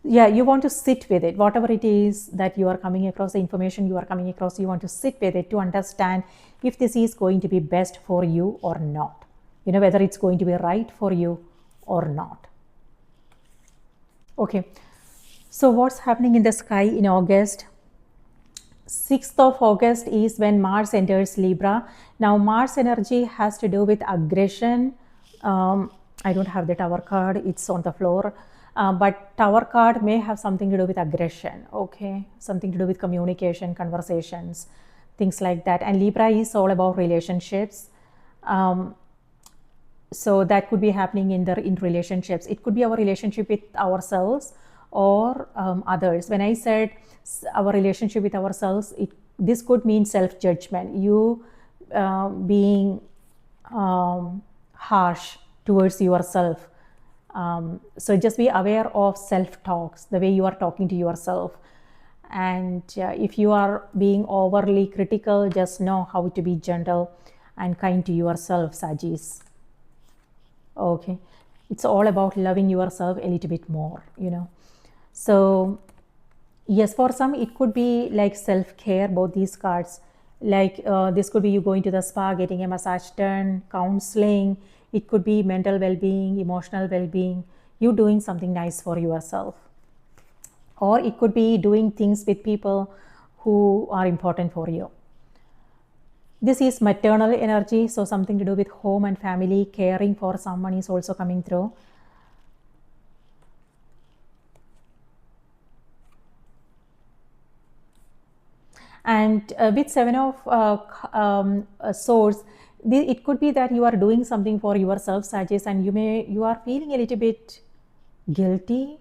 you want to sit with it, whatever it is that you are coming across, the information you are coming across, you want to sit with it to understand if this is going to be best for you or not, whether it's going to be right for you or not. Okay, so what's happening in the sky in August? 6th of August is when Mars enters Libra. Now, Mars energy has to do with aggression. I don't have the Tower card, it's on the floor. But Tower card may have something to do with aggression, okay? Something to do with communication, conversations, things like that. And Libra is all about relationships. So that could be happening in relationships. It could be our relationship with ourselves or others. When I said our relationship with ourselves, this could mean self-judgment. You being harsh towards yourself. So just be aware of self-talks, the way you are talking to yourself. And if you are being overly critical, just know how to be gentle and kind to yourself, Sagittarius. Okay, it's all about loving yourself a little bit more, So yes, for some it could be like self-care, both these cards. Like this could be you going to the spa, getting a massage done, counseling. It could be mental well-being, emotional well-being, you doing something nice for yourself. Or it could be doing things with people who are important for you. This is maternal energy, so something to do with home and family, caring for someone is also coming through. And with 7 of Swords, it could be that you are doing something for yourself, Sagittarius, and you are feeling a little bit guilty.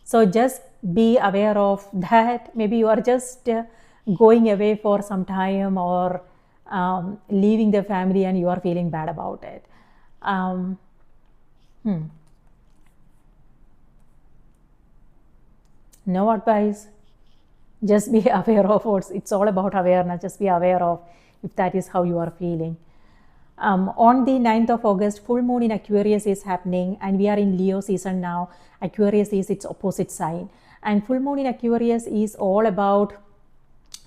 So just be aware of that. Maybe you are just going away for some time, or leaving the family and you are feeling bad about it. No advice. Just be aware of it's all about awareness. Just be aware of if that is how you are feeling. On the 9th of August, full moon in Aquarius is happening, and we are in Leo season now. Aquarius is its opposite sign, and full moon in Aquarius is all about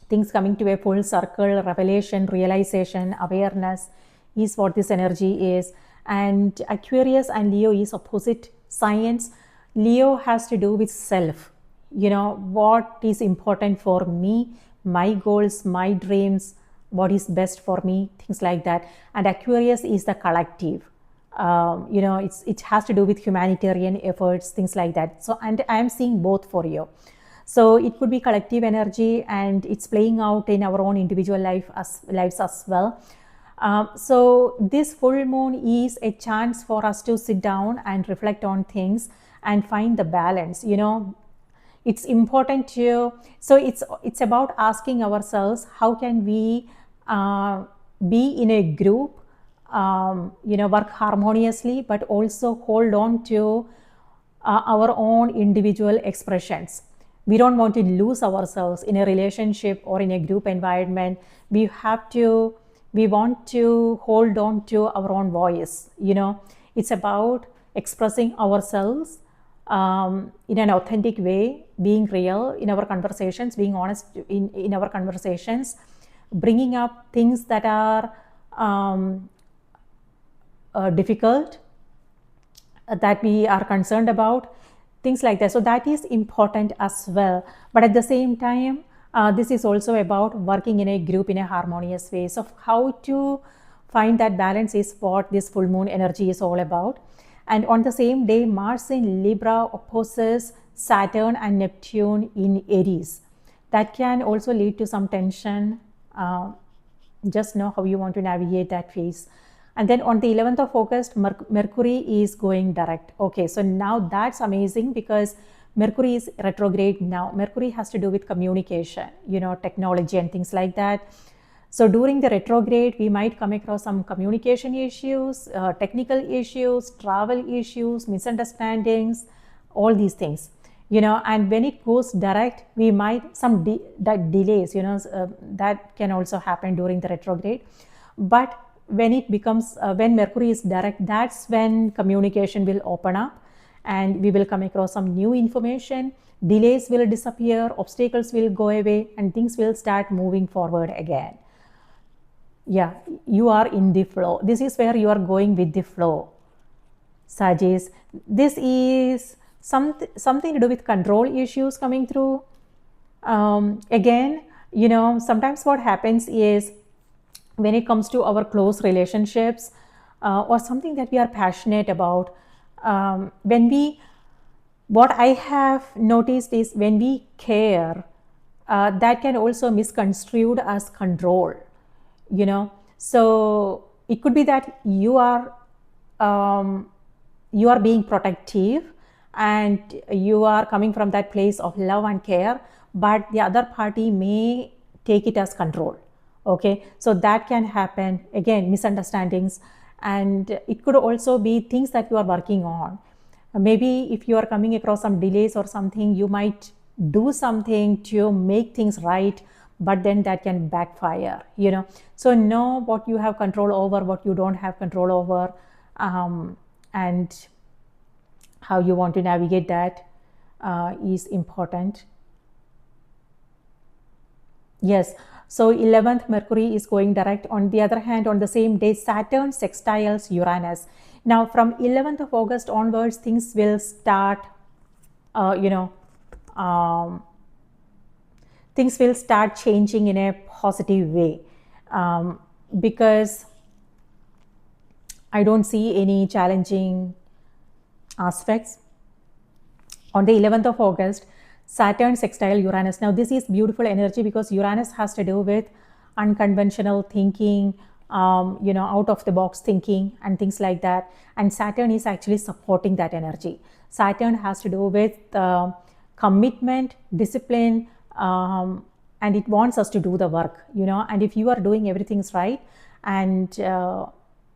things coming to a full circle, revelation, realization, awareness is what this energy is. And Aquarius and Leo is opposite signs. Leo has to do with self, what is important for me, my goals, my dreams, what is best for me, things like that. And Aquarius is the collective. It has to do with humanitarian efforts, things like that. So, and I am seeing both for you. So it could be collective energy, and it's playing out in our own individual lives as well. So this full moon is a chance for us to sit down and reflect on things and find the balance. It's important to, so it's about asking ourselves, how can we be in a group, work harmoniously, but also hold on to our own individual expressions. We don't want to lose ourselves in a relationship or in a group environment. We want to hold on to our own voice. It's about expressing ourselves in an authentic way, being real in our conversations, being honest in our conversations, bringing up things that are difficult, that we are concerned about, things like that. So that is important as well. But at the same time, this is also about working in a group in a harmonious way. So how to find that balance is what this full moon energy is all about. And on the same day, Mars in Libra opposes Saturn and Neptune in Aries. That can also lead to some tension. Just know how you want to navigate that phase. And then on the 11th of August, Mercury is going direct. Okay, so now that's amazing because Mercury is retrograde now. Mercury has to do with communication, technology and things like that. So during the retrograde, we might come across some communication issues, technical issues, travel issues, misunderstandings, all these things. And when it goes direct, we might some delays, that can also happen during the retrograde. But when it becomes, when Mercury is direct, that's when communication will open up and we will come across some new information, delays will disappear, obstacles will go away, and things will start moving forward again. Yeah, you are in the flow. This is where you are going with the flow, Sagittarius. This is something to do with control issues coming through. Again, sometimes what happens is when it comes to our close relationships or something that we are passionate about, what I have noticed is when we care, that can also misconstrued as control, So it could be that you are being protective and you are coming from that place of love and care, but the other party may take it as control. Okay, so that can happen. Again, misunderstandings, and it could also be things that you are working on. Maybe if you are coming across some delays or something, you might do something to make things right, but then that can backfire, So know what you have control over, what you don't have control over, and how you want to navigate that is important. Yes, so 11th Mercury is going direct. On the other hand, on the same day, Saturn sextiles Uranus. Now from 11th of August onwards, things will start, things will start changing in a positive way, because I don't see any challenging aspects. On the 11th of August, Saturn sextile Uranus. Now this is beautiful energy because Uranus has to do with unconventional thinking, out of the box thinking and things like that. And Saturn is actually supporting that energy. Saturn has to do with commitment, discipline, and it wants us to do the work, and if you are doing everything right, and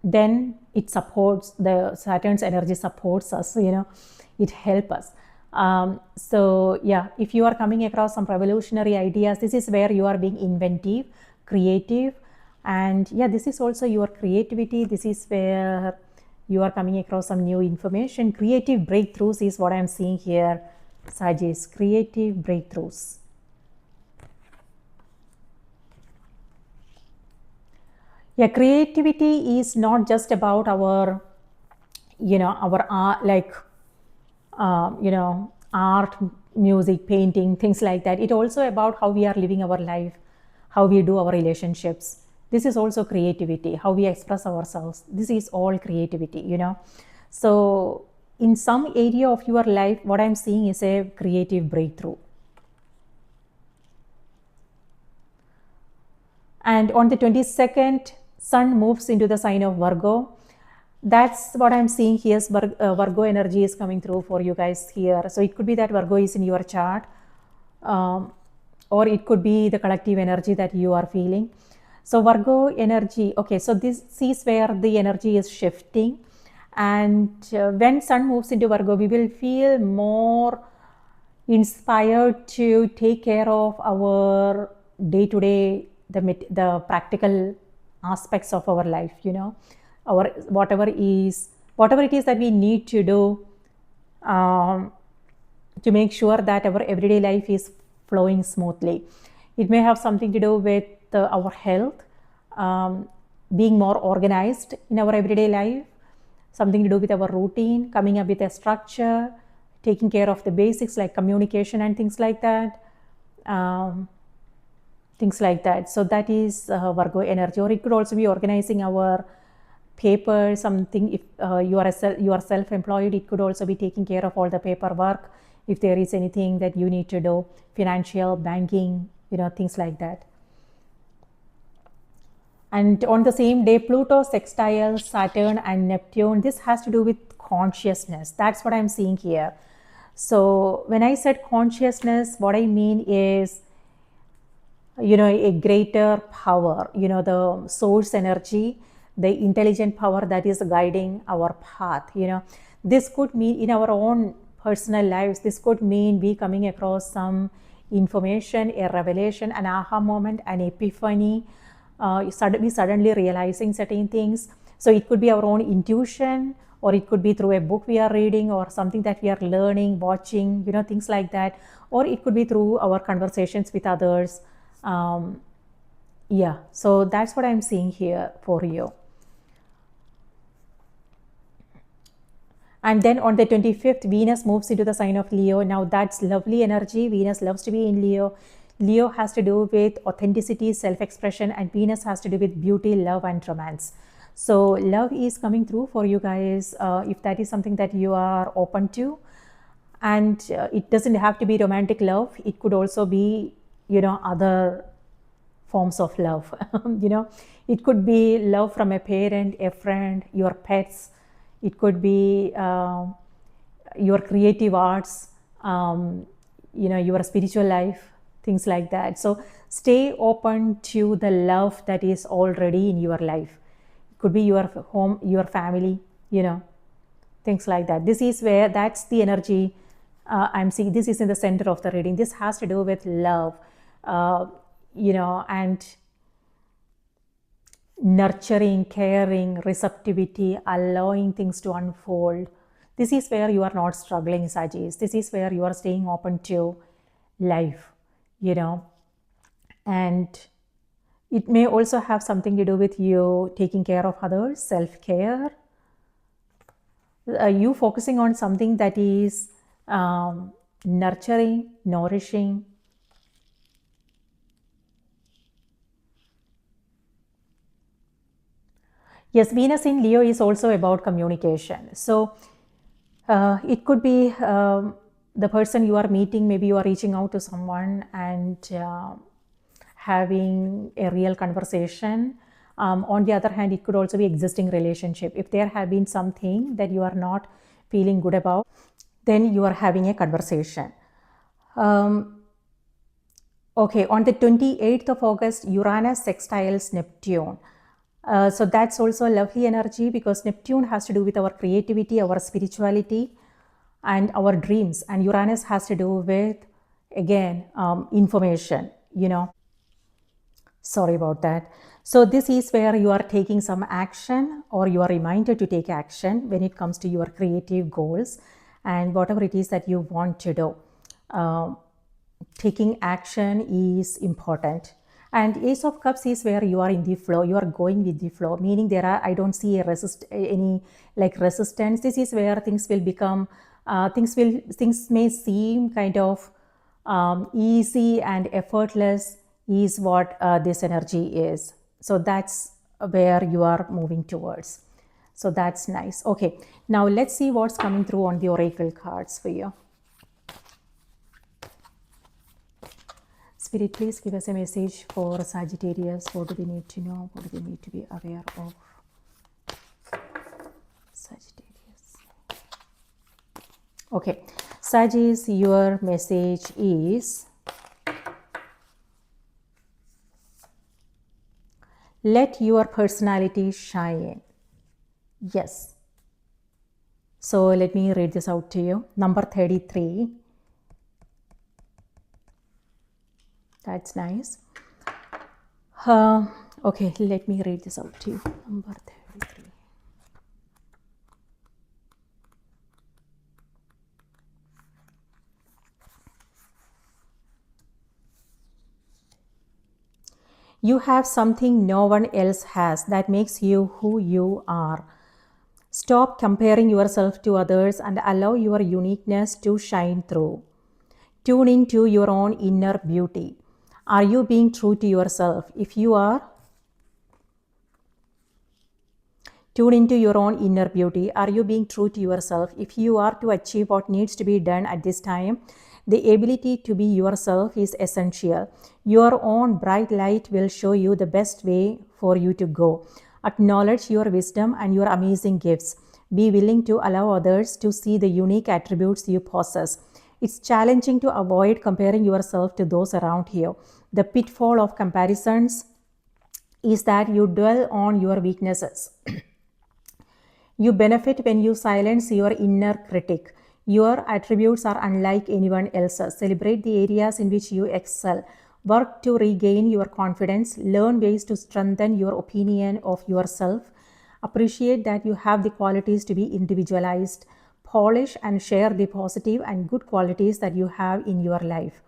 then it supports, the Saturn's energy supports us, it helps us. So yeah, if you are coming across some revolutionary ideas, this is where you are being inventive, creative, and yeah, this is also your creativity. This is where you are coming across some new information. Creative breakthroughs is what I'm seeing here, Sagittarius. Creative breakthroughs. Yeah, creativity is not just about our, our art, art, music, painting, things like that. It's also about how we are living our life, how we do our relationships. This is also creativity, how we express ourselves. This is all creativity, So in some area of your life, what I'm seeing is a creative breakthrough. And on the 22nd, Sun moves into the sign of Virgo. That's what I'm seeing here. Virgo energy is coming through for you guys here. So it could be that Virgo is in your chart, or it could be the collective energy that you are feeling. So Virgo energy, okay, so this is where the energy is shifting. And when Sun moves into Virgo, we will feel more inspired to take care of our day-to-day, the practical aspects of our life, our whatever it is that we need to do to make sure that our everyday life is flowing smoothly. It may have something to do with our health, being more organized in our everyday life, something to do with our routine, coming up with a structure, taking care of the basics like communication and things like that. So that is Virgo energy. Or it could also be organizing our paper, something. If you are self-employed, it could also be taking care of all the paperwork. If there is anything that you need to do, financial, banking, things like that. And on the same day, Pluto sextile Saturn and Neptune. This has to do with consciousness. That's what I'm seeing here. So when I said consciousness, what I mean is, a greater power, the source energy, the intelligent power that is guiding our path. This could mean in our own personal lives, this could mean we coming across some information, a revelation, an aha moment, an epiphany, we suddenly realizing certain things. So it could be our own intuition, or it could be through a book we are reading, or something that we are learning, watching, things like that. Or it could be through our conversations with others. So that's what I'm seeing here for you. And then on the 25th, Venus moves into the sign of Leo. Now that's lovely energy. Venus loves to be in Leo. Leo has to do with authenticity, self-expression, and Venus has to do with beauty, love, and romance. So love is coming through for you guys, if that is something that you are open to. And it doesn't have to be romantic love. It could also be, other forms of love. It could be love from a parent, a friend, your pets. It could be your creative arts, your spiritual life, things like that. So stay open to the love that is already in your life. It could be your home, your family, things like that. This is where, that's the energy I'm seeing. This is in the center of the reading. This has to do with love, and nurturing, caring, receptivity, allowing things to unfold. This is where you are not struggling, Sagittarius. This is where you are staying open to life, and it may also have something to do with you taking care of others, self-care, you focusing on something that is nurturing, nourishing. Yes, Venus in Leo is also about communication. So it could be the person you are meeting, maybe you are reaching out to someone and having a real conversation. On the other hand, it could also be existing relationship. If there have been something that you are not feeling good about, then you are having a conversation. Okay, on the 28th of August, Uranus sextiles Neptune. So that's also lovely energy, because Neptune has to do with our creativity, our spirituality, and our dreams. And Uranus has to do with, again, information, Sorry about that. So this is where you are taking some action, or you are reminded to take action when it comes to your creative goals and whatever it is that you want to do. Taking action is important. And Ace of Cups is where you are in the flow, you are going with the flow, meaning I don't see any resistance. This is where things will become, things may seem kind of easy and effortless, is what this energy is. So that's where you are moving towards. So that's nice. Okay, now let's see what's coming through on the oracle cards for you. Spirit, please give us a message for Sagittarius. What do they need to know? What do they need to be aware of? Sagittarius. Okay, Sagittarius, your message is, let your personality shine. Yes. So let me read this out to you. Number 33. That's nice. Okay, let me read this out to you. Number 33. You have something no one else has that makes you who you are. Stop comparing yourself to others and allow your uniqueness to shine through. Tune into your own inner beauty. Are you being true to yourself? If you are, tune into your own inner beauty. Are you being true to yourself? If you are to achieve what needs to be done at this time, the ability to be yourself is essential. Your own bright light will show you the best way for you to go. Acknowledge your wisdom and your amazing gifts. Be willing to allow others to see the unique attributes you possess. It's challenging to avoid comparing yourself to those around you. The pitfall of comparisons is that you dwell on your weaknesses. You benefit when you silence your inner critic. Your attributes are unlike anyone else's. Celebrate the areas in which you excel. Work to regain your confidence. Learn ways to strengthen your opinion of yourself. Appreciate that you have the qualities to be individualized. Polish and share the positive and good qualities that you have in your life.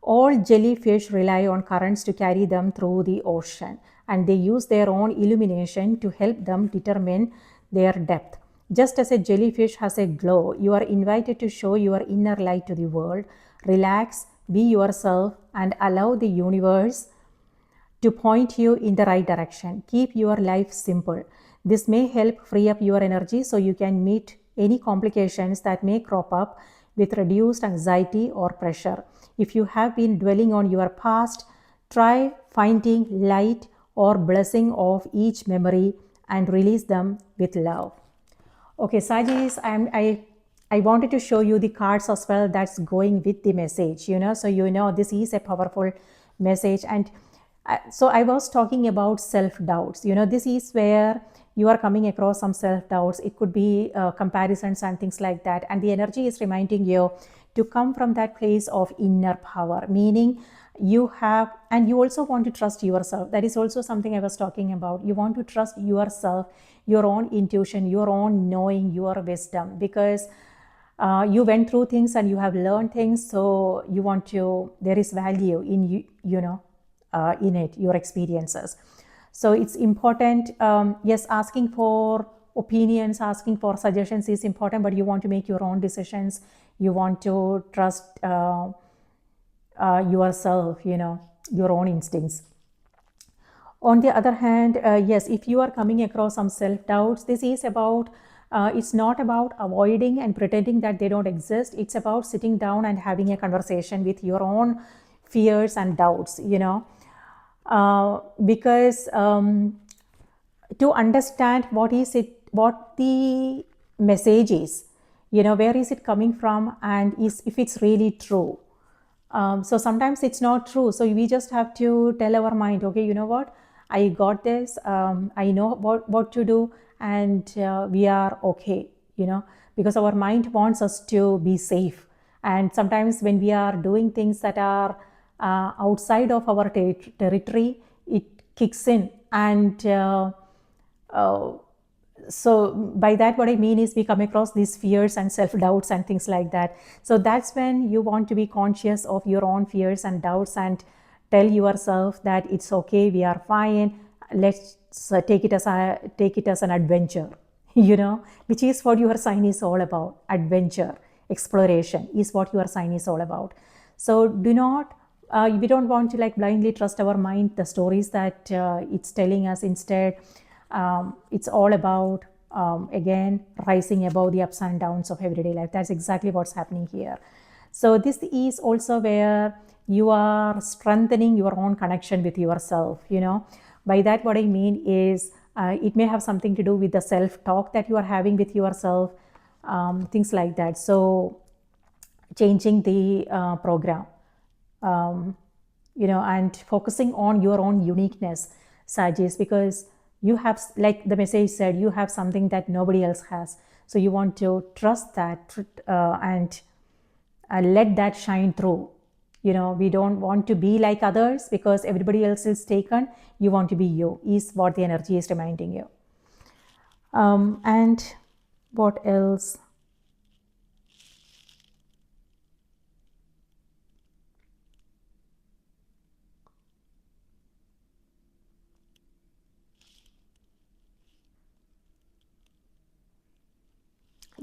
All jellyfish rely on currents to carry them through the ocean, and they use their own illumination to help them determine their depth. Just as a jellyfish has a glow, you are invited to show your inner light to the world. Relax, be yourself, and allow the universe to point you in the right direction. Keep your life simple. This may help free up your energy so you can meet any complications that may crop up with reduced anxiety or pressure. If you have been dwelling on your past, try finding light or blessing of each memory and release them with love. Okay, Sagittarius, I wanted to show you the cards as well that's going with the message, so this is a powerful message. And so I was talking about self-doubts. This is where you are coming across some self-doubts. It could be comparisons and things like that. And the energy is reminding you to come from that place of inner power, meaning you have, and you also want to trust yourself. That is also something I was talking about. You want to trust yourself, your own intuition, your own knowing, your wisdom, because you went through things and you have learned things. So you want to, there is value in you, in it, your experiences. So it's important. Yes, asking for opinions, asking for suggestions is important, but you want to make your own decisions. You want to trust yourself, your own instincts. On the other hand, yes, if you are coming across some self-doubts, this is about, it's not about avoiding and pretending that they don't exist. It's about sitting down and having a conversation with your own fears and doubts, because to understand what the message is, where is it coming from, and if it's really true. So sometimes it's not true. So we just have to tell our mind, okay, you know what, I got this, I know what to do, and we are okay, because our mind wants us to be safe. And sometimes when we are doing things that are outside of our territory, it kicks in. And so by that, what I mean is we come across these fears and self-doubts and things like that. So that's when you want to be conscious of your own fears and doubts and tell yourself that it's okay, we are fine, let's take it as an adventure, which is what your sign is all about. Adventure, exploration is what your sign is all about. So do not, we don't want to blindly trust our mind, the stories that it's telling us. Instead, it's all about, again, rising above the ups and downs of everyday life. That's exactly what's happening here. So this is also where you are strengthening your own connection with yourself. By that, what I mean is, it may have something to do with the self-talk that you are having with yourself, things like that. So changing the program, and focusing on your own uniqueness, Sagittarius, because you have, like the message said, you have something that nobody else has. So you want to trust that and let that shine through. We don't want to be like others because everybody else is taken. You want to be you, is what the energy is reminding you. And what else?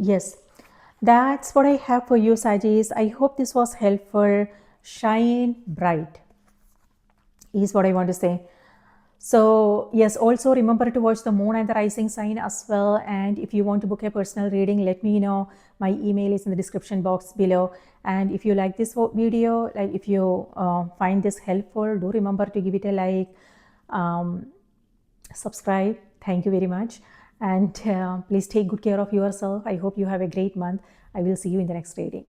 Yes, that's what I have for you, Sagittarius. I hope this was helpful. Shine bright is what I want to say. So yes, also remember to watch the moon and the rising sign as well. And if you want to book a personal reading, let me know. My email is in the description box below. And if you like this video, like if you find this helpful, do remember to give it a like, subscribe. Thank you very much. And please take good care of yourself. I hope you have a great month. I will see you in the next reading.